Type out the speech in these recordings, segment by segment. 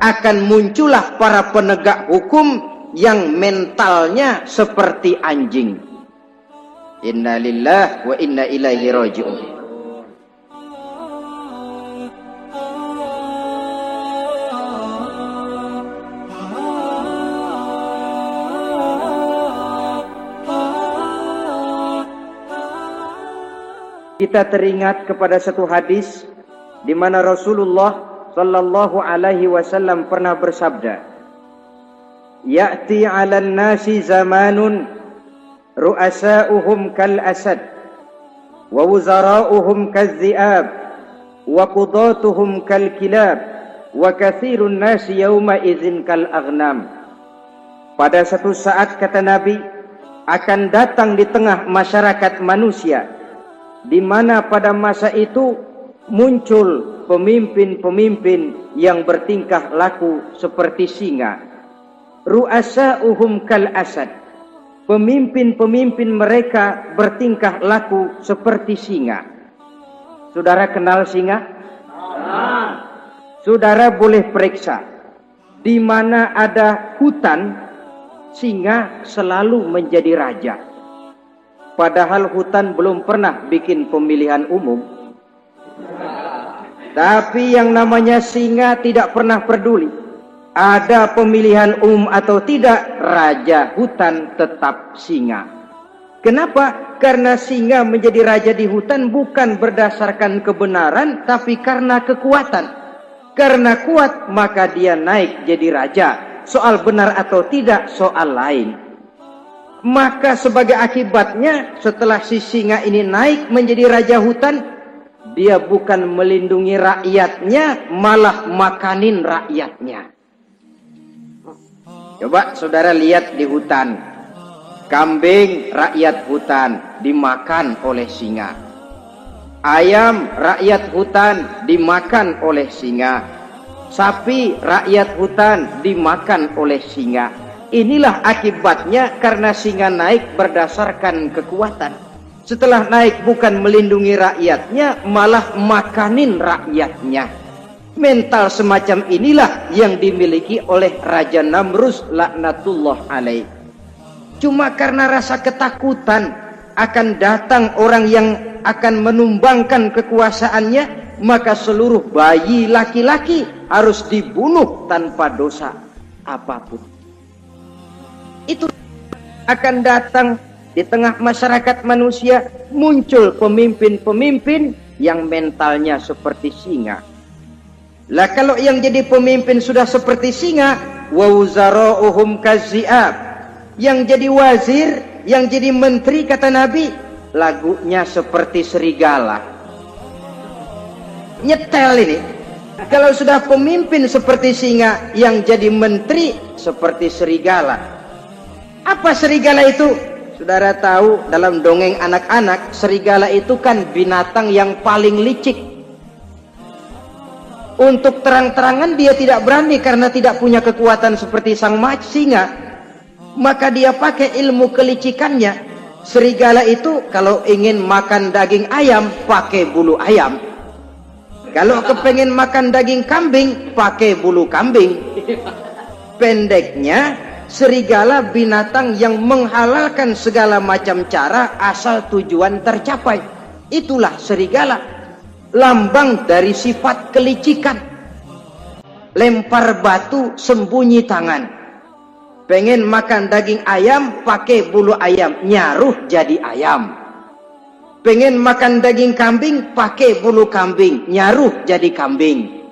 akan muncullah para penegak hukum yang mentalnya seperti anjing. Inna lillahi wa inna ilaihi raji'un. Kita teringat kepada satu hadis di mana Rasulullah sallallahu alaihi wasallam pernah bersabda, "Ya'ti 'alan nasi zamanun ru'asa'uhum kal asad wa wuzara'uhum kaz-zi'ab wa qudatuhum kal kilab wa katsirun nasi yawma idzin kal aghnam." Pada satu saat, kata Nabi, akan datang di tengah masyarakat manusia di mana pada masa itu muncul pemimpin-pemimpin yang bertingkah laku seperti singa. Ru'asa'uhum kal asad. Pemimpin-pemimpin mereka bertingkah laku seperti singa. Saudara kenal singa? Saudara boleh periksa. Di mana ada hutan, singa selalu menjadi raja. Padahal hutan belum pernah bikin pemilihan umum. Tapi yang namanya singa tidak pernah peduli. Ada pemilihan umum atau tidak, raja hutan tetap singa. Kenapa? Karena singa menjadi raja di hutan bukan berdasarkan kebenaran, tapi karena kekuatan. Karena kuat, maka dia naik jadi raja. Soal benar atau tidak, soal lain. Maka sebagai akibatnya, setelah si singa ini naik menjadi raja hutan, dia bukan melindungi rakyatnya, malah makanin rakyatnya. Coba saudara lihat di hutan. Kambing rakyat hutan dimakan oleh singa. Ayam rakyat hutan dimakan oleh singa. Sapi rakyat hutan dimakan oleh singa. Inilah akibatnya karena singa naik berdasarkan kekuatan. Setelah naik bukan melindungi rakyatnya, malah makanin rakyatnya. Mental semacam inilah yang dimiliki oleh Raja Namrus laknatullah alaih. Cuma karena rasa ketakutan akan datang orang yang akan menumbangkan kekuasaannya, maka seluruh bayi laki-laki harus dibunuh tanpa dosa apapun. Itu akan datang di tengah masyarakat manusia, muncul pemimpin-pemimpin yang mentalnya seperti singa. Lah kalau yang jadi pemimpin sudah seperti singa, wa wuzara'uhum kaz-zi'ab. Yang jadi wazir, yang jadi menteri, kata Nabi, lagunya seperti serigala. Nyetel ini. Kalau sudah pemimpin seperti singa, yang jadi menteri seperti serigala. Apa serigala itu? Saudara tahu dalam dongeng anak-anak, serigala itu kan binatang yang paling licik. Untuk terang-terangan dia tidak berani karena tidak punya kekuatan seperti sang singa. Maka dia pakai ilmu kelicikannya. Serigala itu kalau ingin makan daging ayam, pakai bulu ayam. Kalau kepengen makan daging kambing, pakai bulu kambing. Pendeknya, serigala binatang yang menghalalkan segala macam cara asal tujuan tercapai. Itulah serigala. Lambang dari sifat kelicikan. Lempar batu, sembunyi tangan. Pengen makan daging ayam, pakai bulu ayam, nyaruh jadi ayam. Pengen makan daging kambing, pakai bulu kambing, nyaruh jadi kambing.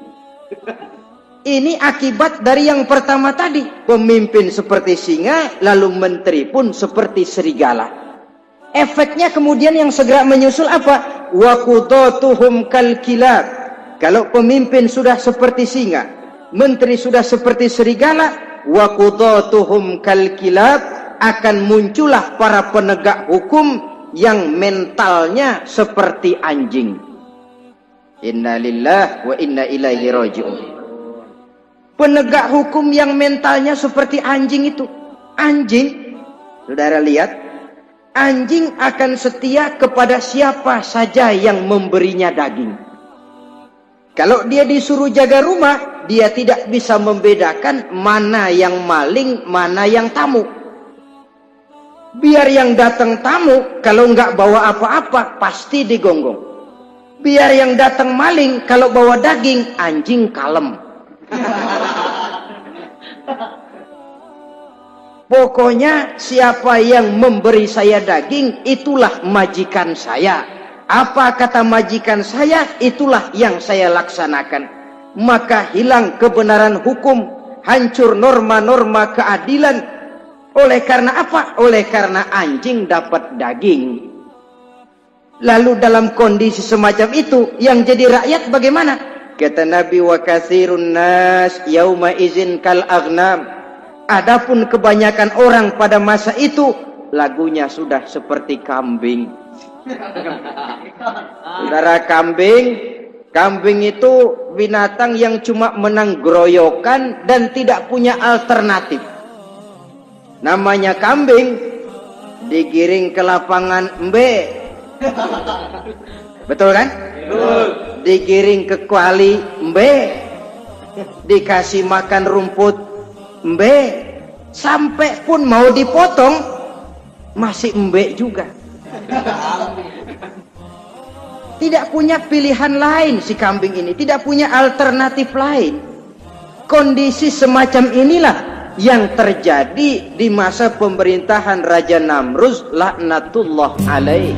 Ini akibat dari yang pertama tadi. Pemimpin seperti singa, lalu menteri pun seperti serigala. Efeknya kemudian yang segera menyusul apa? Wa qudatuhum kal kilab. Kalau pemimpin sudah seperti singa, menteri sudah seperti serigala, wa qudatuhum kal kilab, akan muncullah para penegak hukum yang mentalnya seperti anjing. Inna lillahi wa inna ilaihi raji'un. Penegak hukum yang mentalnya seperti anjing itu. Anjing, saudara lihat, anjing akan setia kepada siapa saja yang memberinya daging. Kalau dia disuruh jaga rumah, dia tidak bisa membedakan mana yang maling, mana yang tamu. Biar yang datang tamu, kalau nggak bawa apa-apa, pasti digonggong. Biar yang datang maling, kalau bawa daging, anjing kalem. Pokoknya siapa yang memberi saya daging, itulah majikan saya. Apa kata majikan saya, itulah yang saya laksanakan. Maka hilang kebenaran hukum, hancur norma-norma keadilan. Oleh karena apa? Oleh karena anjing dapat daging. Lalu dalam kondisi semacam itu, yang jadi rakyat bagaimana? Kata Nabi, wa katsirun nas yauma izin kal aghnam. Adapun kebanyakan orang pada masa itu, lagunya sudah seperti kambing. Saudara, kambing itu binatang yang cuma menang groyokan dan tidak punya alternatif. Namanya kambing, digiring ke lapangan embe. Betul kan? Betul. Digiring ke kuali embe. Dikasih makan rumput embe. Sampai pun mau dipotong masih embe juga. Tidak punya pilihan lain si kambing ini, tidak punya alternatif lain. Kondisi semacam inilah yang terjadi di masa pemerintahan Raja Namruz laknatullah alaih.